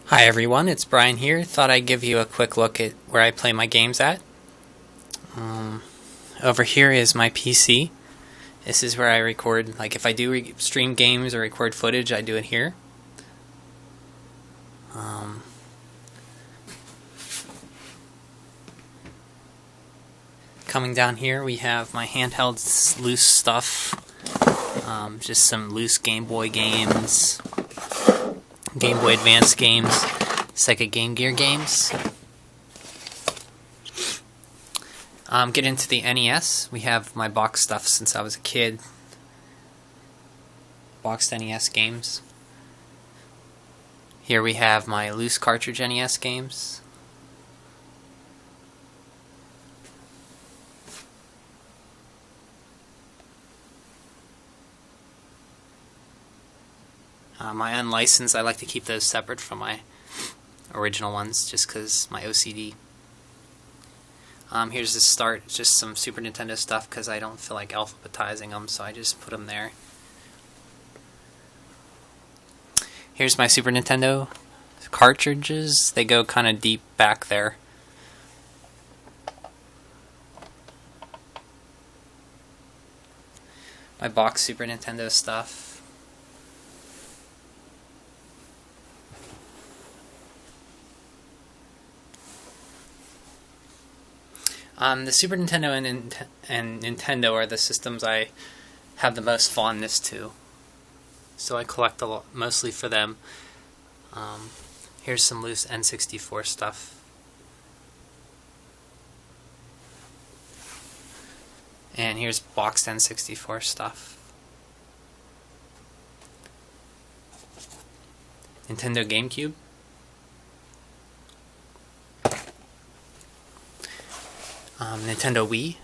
Hi everyone, it's Brian here. Thought I'd give you a quick look at where I play my games at. Over here is my PC. This is where I record, like if I do stream games or record footage, I do it here. Coming down here we have my handheld loose stuff. Just some loose Game Boy games. Game Boy Advance games, Sega Game Gear games. Get into the NES. We have my box stuff since I was a kid. Boxed NES games. Here we have my loose cartridge NES games. My unlicensed, I like to keep those separate from my original ones just because my OCD. Here's the start, just some Super Nintendo stuff because I don't feel like alphabetizing them, so I just put them there. Here's my Super Nintendo cartridges. They go kind of deep back there. My box Super Nintendo stuff. The Super Nintendo and Nintendo are the systems I have the most fondness to, so I collect a lot, mostly for them. Here's some loose N64 stuff. And here's boxed N64 stuff. Nintendo GameCube. Nintendo Wii.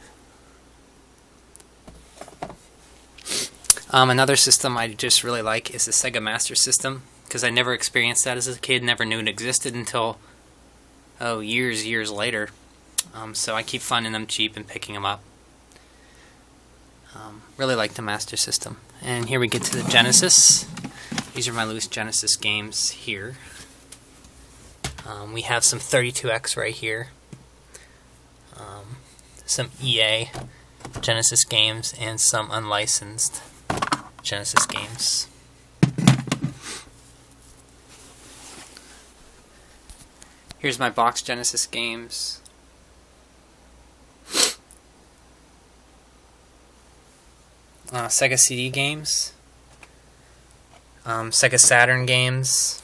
Another system I just really like is the Sega Master System, because I never experienced that as a kid, never knew it existed until, years later. So I keep finding them cheap and picking them up. Really like the Master System. And here we get to the Genesis. These are my loose Genesis games here. We have some 32X right here. Some EA Genesis games and some unlicensed Genesis games. Here's my box Genesis games. Sega CD games. Sega Saturn games.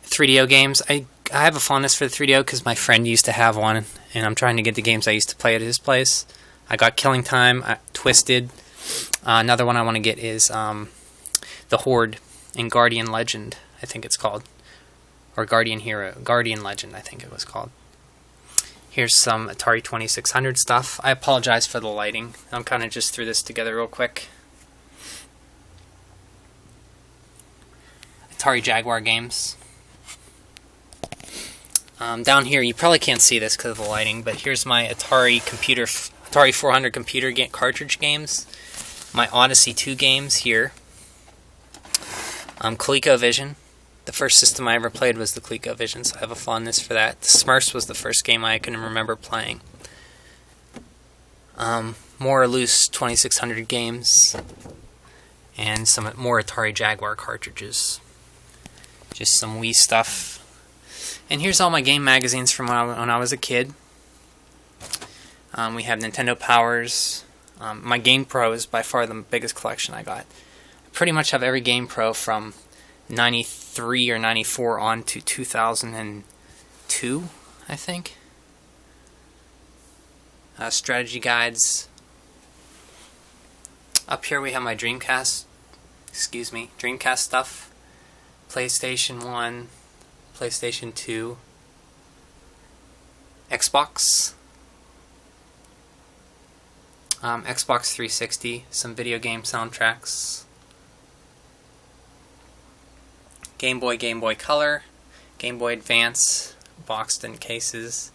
3DO games. I have a fondness for the 3DO because my friend used to have one, and I'm trying to get the games I used to play at his place. I got Killing Time, Twisted. Another one I want to get is The Horde and Guardian Legend, I think it's called. Or Guardian Legend, I think it was called. Here's some Atari 2600 stuff. I apologize for the lighting. I'm kind of just threw this together real quick. Atari Jaguar games. Down here, you probably can't see this because of the lighting, but here's my Atari 400 computer cartridge games. My Odyssey 2 games here. ColecoVision. The first system I ever played was the ColecoVision, so I have a fondness for that. The Smurfs was the first game I can remember playing. More loose 2600 games. And some more Atari Jaguar cartridges. Just some Wii stuff. And here's all my game magazines from when I was a kid. We have Nintendo Powers. My Game Pro is by far the biggest collection I got. I pretty much have every Game Pro from 93 or 94 on to 2002, I think. Strategy guides. Up here we have my Dreamcast stuff. PlayStation 1, PlayStation 2, Xbox, Xbox 360, some video game soundtracks, Game Boy Color, Game Boy Advance, boxed in cases,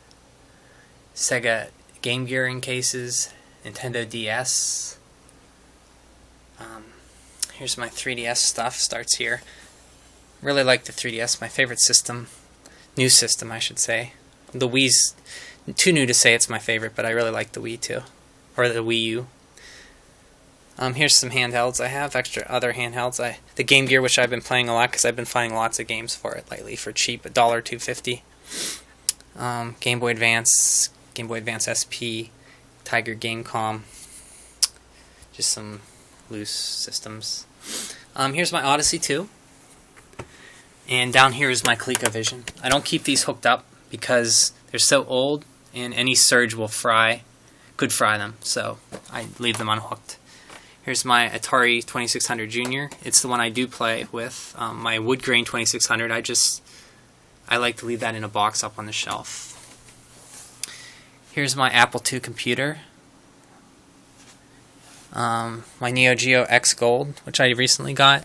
Sega Game Gear in cases, Nintendo DS, Here's my 3DS stuff. Starts here. Really like the 3DS. My favorite system. New system, I should say. The Wii's too new to say it's my favorite, but I really like the Wii too. Or the Wii U. Here's some handhelds I have. Extra other handhelds. The Game Gear, which I've been playing a lot because I've been finding lots of games for it lately for cheap. $1.250. Game Boy Advance. Game Boy Advance SP. Tiger Gamecom. Just some loose systems. Here's my Odyssey 2. And down here is my ColecoVision. I don't keep these hooked up because they're so old and any surge could fry them. So I leave them unhooked. Here's my Atari 2600 Junior. It's the one I do play with. My wood grain 2600. I like to leave that in a box up on the shelf. Here's my Apple II computer. My Neo Geo X Gold, which I recently got.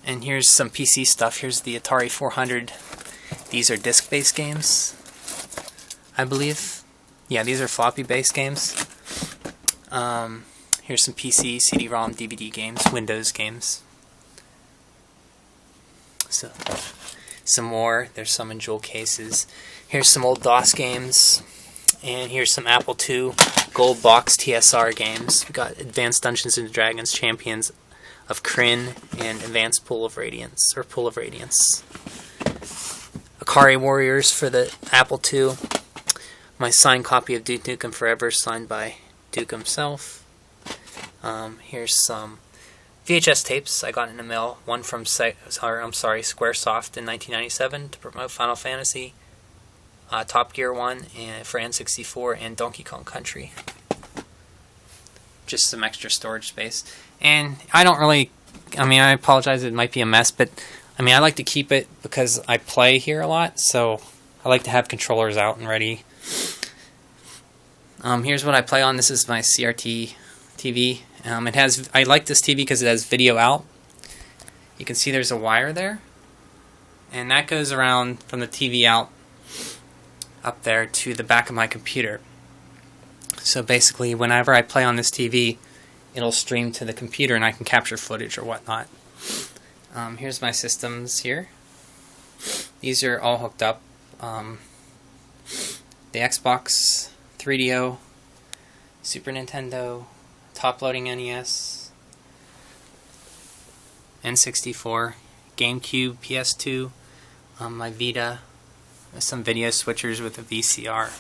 And here's some PC stuff. Here's the Atari 400. These are disc-based games, I believe. Yeah, these are floppy-based games. Here's some PC, CD-ROM, DVD games, Windows games. So, some more. There's some in jewel cases. Here's some old DOS games. And here's some Apple II Gold Box TSR games. We got Advanced Dungeons and Dragons, Champions of Kryn, and Advanced Pool of Radiance, or Pool of Radiance. Akari Warriors for the Apple II. My signed copy of Duke Nukem Forever, signed by Duke himself. Here's some VHS tapes I got in the mail. One from Squaresoft in 1997 to promote Final Fantasy. Top Gear 1 and for N64 and Donkey Kong Country. Just some extra storage space. And I apologize, it might be a mess, but I like to keep it because I play here a lot, so I like to have controllers out and ready. Here's what I play on. This is my CRT TV. I like this TV because it has video out. You can see there's a wire there, and that goes around from the TV out up there to the back of my computer. So basically, whenever I play on this TV, it'll stream to the computer and I can capture footage or whatnot. Here's my systems here. These are all hooked up. The Xbox 3DO, Super Nintendo, top-loading NES, N64, GameCube, PS2, my Vita, some video switchers with a VCR,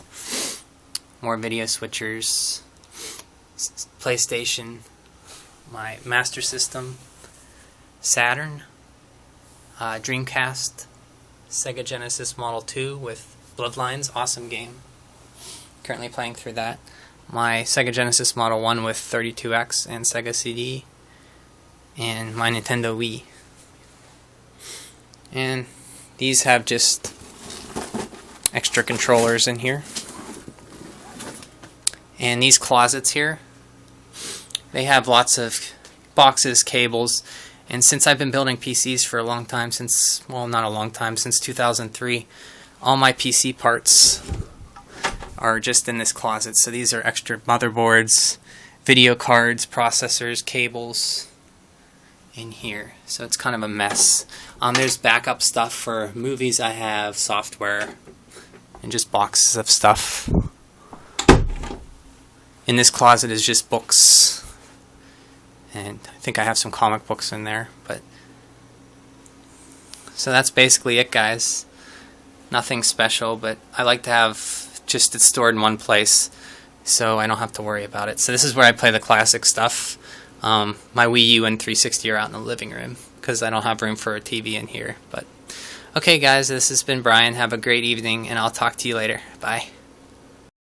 more video switchers, PlayStation, my Master System, Saturn, Dreamcast, Sega Genesis Model 2 with Bloodlines, awesome game. Currently playing through that. My Sega Genesis Model 1 with 32X and Sega CD, and my Nintendo Wii. And these have just extra controllers in here. And these closets here, they have lots of boxes, cables, and since I've been building PCs for a long time, since 2003, all my PC parts are just in this closet. So these are extra motherboards, video cards, processors, cables in here. So it's kind of a mess. There's backup stuff for movies I have, software, and just boxes of stuff. In this closet is just books, and I think I have some comic books in there. So that's basically it, guys. Nothing special, but I like to have just it stored in one place so I don't have to worry about it. So this is where I play the classic stuff. My Wii U and 360 are out in the living room because I don't have room for a TV in here. But okay, guys, this has been Brian. Have a great evening, and I'll talk to you later. Bye.